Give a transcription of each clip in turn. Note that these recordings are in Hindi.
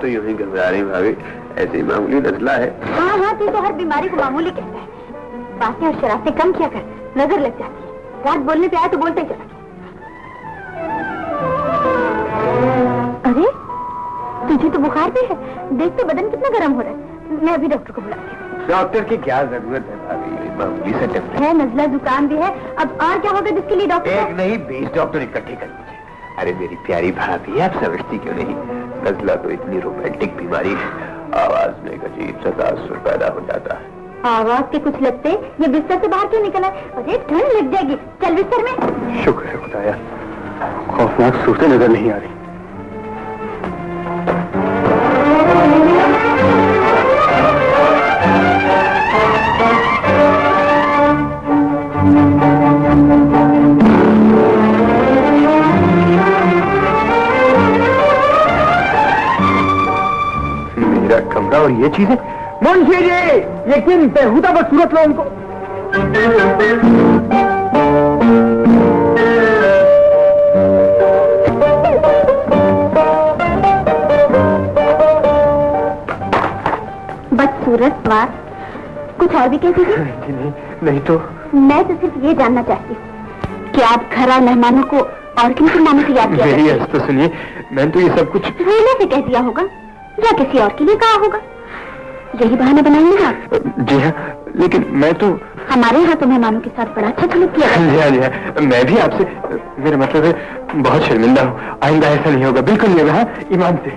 तो यूं ही घबरा रही भाभी, ऐसे ही मामूली नजला है। हाँ हाँ, तू तो हर बीमारी को मामूली कहता है। बातें और शरारतें कम किया कर, नजर लग जाती है। रात बोलने पे आया तो बोलते ही चला गया। अरे तुझे तो बुखार भी है, देख तो बदन कितना गर्म हो रहा है। मैं अभी डॉक्टर को बुलाती हूँ। डॉक्टर की क्या जरूरत है भाभी, मामूली सा टिप है, नजला जुकाम भी है। अब और क्या होगा जिसके लिए डॉक्टर? एक नहीं 20 डॉक्टर इकट्ठे कर लीजिए। अरे मेरी प्यारी भाभी, आप समझती क्यों नहीं? नजला तो इतनी रोमांटिक बीमारी है, आवाज में एक अजीब सा तासुर पैदा हो जाता है। आवाज के कुछ लगते ये बिस्तर से बाहर क्यों निकला? अरे ठंड लग जाएगी, चल बिस्तर में। शुक्र है खुदाया, खौफनाक सूरतें नजर नहीं आ रही। मेरा कमरा और ये चीजें, मुंशी जी, ये किन बेहुदा बदसूरत लोगों को। बदसूरत बात कुछ और भी कह दीजिए। नहीं तो मैं तो सिर्फ ये जानना चाहती हूँ कि आप घर आए मेहमानों को और किन किन नामों से याद किया? मेरी अर्ज तो सुनिए, मैंने तो ये सब कुछ रोने से कह दिया होगा या किसी और के लिए कहा होगा। यही बहाना बनाएंगे आप? जी हाँ, लेकिन मैं तो हमारे यहाँ तो मेहमानों के साथ बड़ा अच्छा सलूक किया। जी हाँ, मैं भी आपसे, मेरा मतलब है बहुत शर्मिंदा हूँ। आइंदा ऐसा नहीं होगा, बिल्कुल नहीं होगा। हाँ, ईमान से।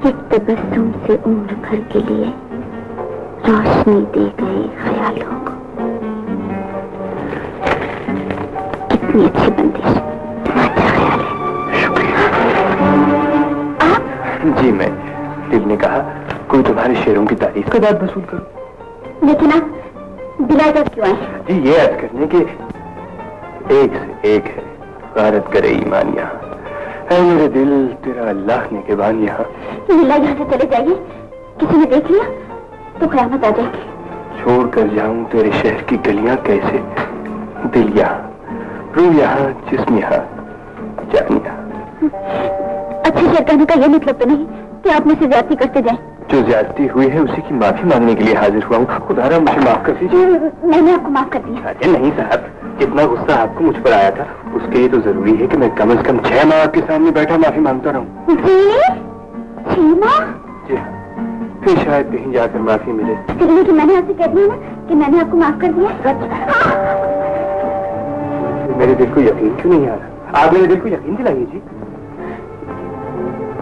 एक तबस्सुम से उम्र भर के लिए रोशनी दे गए ख्यालों को। कितनी अच्छी बंदिश, अच्छा ख्याल है। शुक्रिया। आप? जी, मैं दिल ने कहा कोई तुम्हारे शेरों की तारीफ का दाद वसूल करो। लेकिन आप दिलाजा क्यों आए? जी, ये अर्ज करने के एक से एक है, गारत करे ईमान यहाँ है मेरे दिल, तेरा अल्लाह ने के बान यहाँ। लीला, यहाँ से चले जाइए, किसी ने देख लिया तो क़यामत आ जाएगी। छोड़ कर जाऊं तेरे शहर की गलियां कैसे, दिल यहाँ, रूह यहाँ, जिस्म यहाँ, जान यहाँ। अच्छे शेर कहने का ये मतलब तो नहीं कि आप मुझसे ज्यादती करते जाएं। जो ज्यादती हुई है उसी की माफी मांगने के लिए हाजिर हुआ हूँ। खुदारा मुझे माफ कर दीजिए। मैंने आपको माफ कर दिया। अरे नहीं साहब, जितना गुस्सा आपको मुझ पर आया था उसके लिए तो जरूरी है कि मैं कम से कम 6 माह आपके सामने बैठा माफी मांगता रहूं। जी? 6 माह? जी हाँ, फिर शायद कहीं जाकर माफी मिले। इसलिए कि मैंने आपसे कह दिया ना कि मैंने आपको माफ कर दिया। मेरे दिल को यकीन क्यों नहीं आ रहा? आप मेरे दिल को यकीन दिलाइए जी।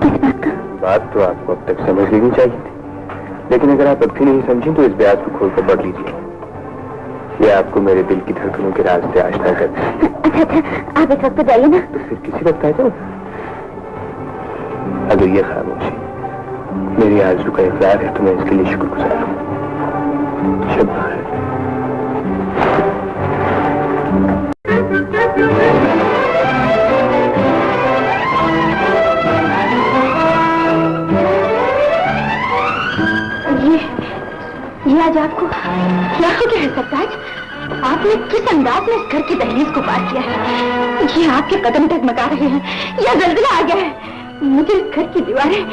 किस बात का? बात तो आपको अब तक समझ लेनी चाहिए थी, लेकिन अगर आप अब भी नहीं समझें तो इस ब्याज को खोलकर पढ़ लीजिए। ये आपको मेरे दिल की धड़कनों के राज से आश्ना करता है। अच्छा, आप इस वक्त जाइए ना। तो फिर किसी वक्त आ जाओ। अगर ये खामोशी मेरी आरज़ू का इकरार है तो मैं इसके लिए शुक्रगुजार हूँ। शब बख़ैर। ये आज आपको क्या हो गया है सरताज? आपने किस अंदाज में इस घर की दहलीज को पार किया है? ये आपके कदम डगमगा रहे हैं या जल्जला आ गया है? मुझे इस घर की दीवारें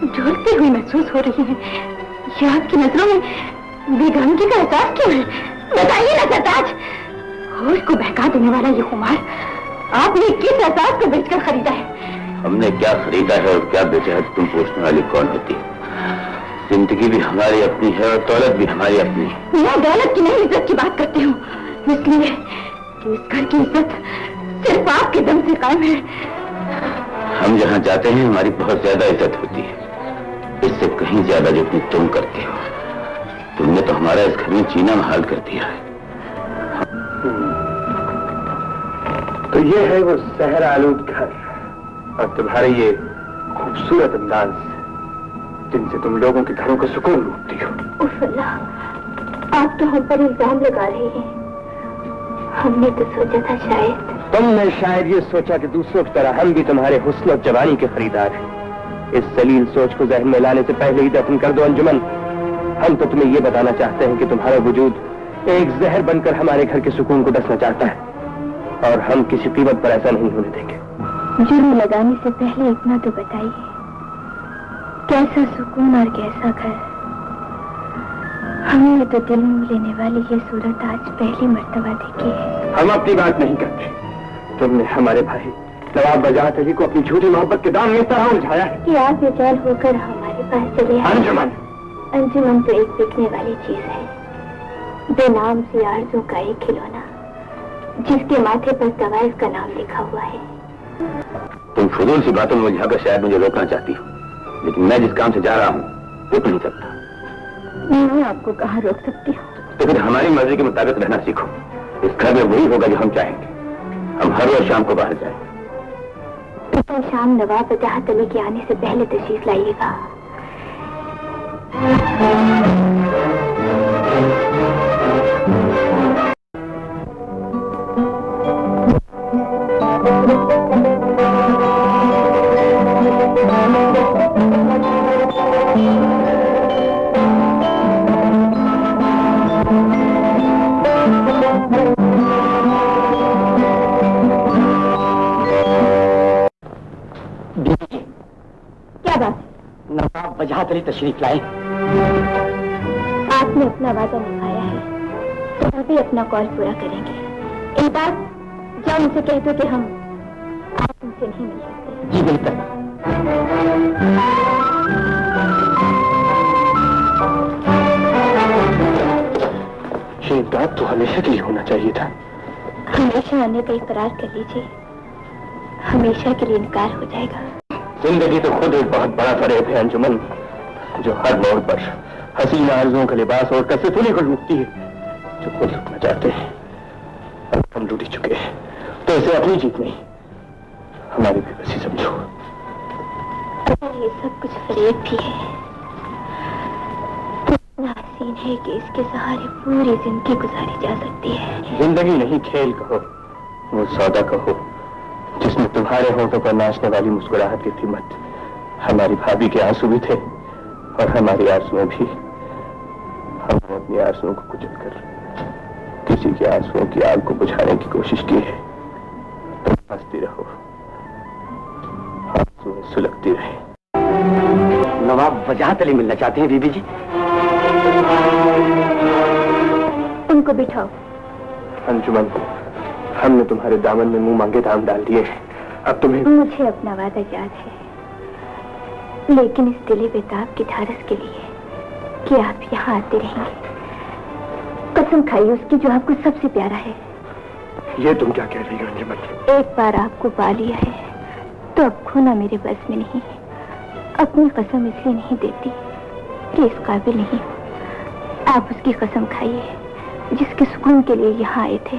ढोलती हुई महसूस हो रही हैं। ये आपकी नजरों में बेगानगी का एहसास क्यों है? बताइए ना सरताज। होश को बहका देने वाला ये खुमार आपने किस एहसास को बेचकर खरीदा है? हमने क्या खरीदा है और क्या बेचा है तुम पूछने वाली कौन होती है? जिंदगी भी हमारी अपनी है और दौलत भी हमारी अपनी है। मैं दौलत की नहीं, इज्जत की बात करती हूँ, इसलिए कि इस घर की इज्जत सिर्फ आपके दम से कायम है। हम जहाँ जाते हैं हमारी बहुत ज्यादा इज्जत होती है, इससे कहीं ज्यादा जितनी तुम करते हो। तुमने तो हमारा इस घर में जीना महाल कर दिया है। तो ये है वो सहर आलूद घर और तुम्हारे ये खूबसूरत अंदाज जिनसे तुम लोगों के घरों का सुकून लूटती हो। उफ अल्लाह, आप तो हम पर इल्जाम लगा रहे हैं। हमने तो सोचा था शायद। तुमने शायद ये सोचा कि दूसरों की तरह हम भी तुम्हारे हुस्न और जवानी के खरीदार हैं। इस सलील सोच को जहन में लाने से पहले ही दफन कर दो अंजुमन। हम तो तुम्हें ये बताना चाहते हैं कि तुम्हारा वजूद एक जहर बनकर हमारे घर के सुकून को डसना चाहता है और हम किसी कीमत पर ऐसा नहीं होने देंगे। जुर्म लगाने से पहले इतना तो बताइए, कैसा सुकून और कैसा घर। हमें तो दिल में लेने वाली ये सूरत आज पहली मर्तबा देखी है। हम अपनी बात नहीं करते। तुमने हमारे भाई नवाब वजाहत अली को अपनी झूठी मोहब्बत के दाम में तरह उलझाया है कि आप बेचैन होकर हमारे पास चले आए। अंजुमन, अंजुमन तो एक बिकने वाली चीज है, बेनाम सी आरज़ू का एक खिलौना, जिसके माथे पर कवायद का नाम लिखा हुआ है। तुम फजूल सी बातों में उलझाकर शायद मुझे रोकना चाहती हो, लेकिन मैं जिस काम से जा रहा हूँ रुक नहीं सकता। मैं आपको कहाँ रोक सकती हूँ? तो फिर हमारी मर्जी के मुताबिक रहना सीखो। इस घर में वही होगा जो हम चाहेंगे। हम हर रोज शाम को बाहर जाएंगे। तो शाम नवाब वजाहत अली के आने से पहले तशरीफ लाइएगा। नवाब वजाहत अली तशरीफ लाए। आपने अपना वादा निभाया है तो हम भी अपना कॉल पूरा करेंगे। एक बार जाओ उनसे कह दो कि हम आप उनसे नहीं मिल सकते। जी बिल्कुल। ये बात तो हमेशा के लिए होना चाहिए था। हमेशा आने का इकरार कर लीजिए, हमेशा के लिए इनकार हो जाएगा। जिंदगी तो खुद एक बहुत बड़ा फरेब है अंजुमन, जो हर मोड़ पर हसीना आरज़ुओं का लिबास और कसरत उन्हीं को लूटती है जो खुद लुटना चाहते हैं। अब हम लूट ही चुके हैं तो इसे अपनी जीत नहीं, हमारी बेबसी समझो। अगर ये सब कुछ फरेब भी है तो इतना हसीन है कि इसके सहारे पूरी जिंदगी गुजारी जा सकती है। जिंदगी नहीं खेल कहो, वो सौदा कहो जिसमें तुम्हारे होठों पर नाचने वाली मुस्कुराहट की कीमत हमारी भाभी के आंसू भी थे और हमारी आंसुओं भी। हमने अपनी आंसुओं को कुचलकर किसी के आंसुओं की आग को बुझाने की कोशिश की है। तुम हंसती रहो, आंसुएं सुलगती रहे। नवाब वजाहत अली मिलना चाहते हैं बीबी जी। उनको बिठाओ। अंजुमन, हमने तुम्हारे दामन में मुंह मांगे दाम डाल दिए हैं, अब तुम्हें। मुझे अपना वादा याद है, लेकिन इस दिली बेताब की ढारस के लिए कि आप यहाँ आते रहेंगे। कसम खाइए उसकी जो आपको सबसे प्यारा है। ये तुम क्या कह रही हो अंजुमन? एक बार आपको पा लिया है तो अब खोना मेरे बस में नहीं। अपनी कसम इसलिए नहीं देती कि इस काबिल नहीं हो। आप उसकी कसम खाइए जिसके सुकून के लिए यहाँ आए थे।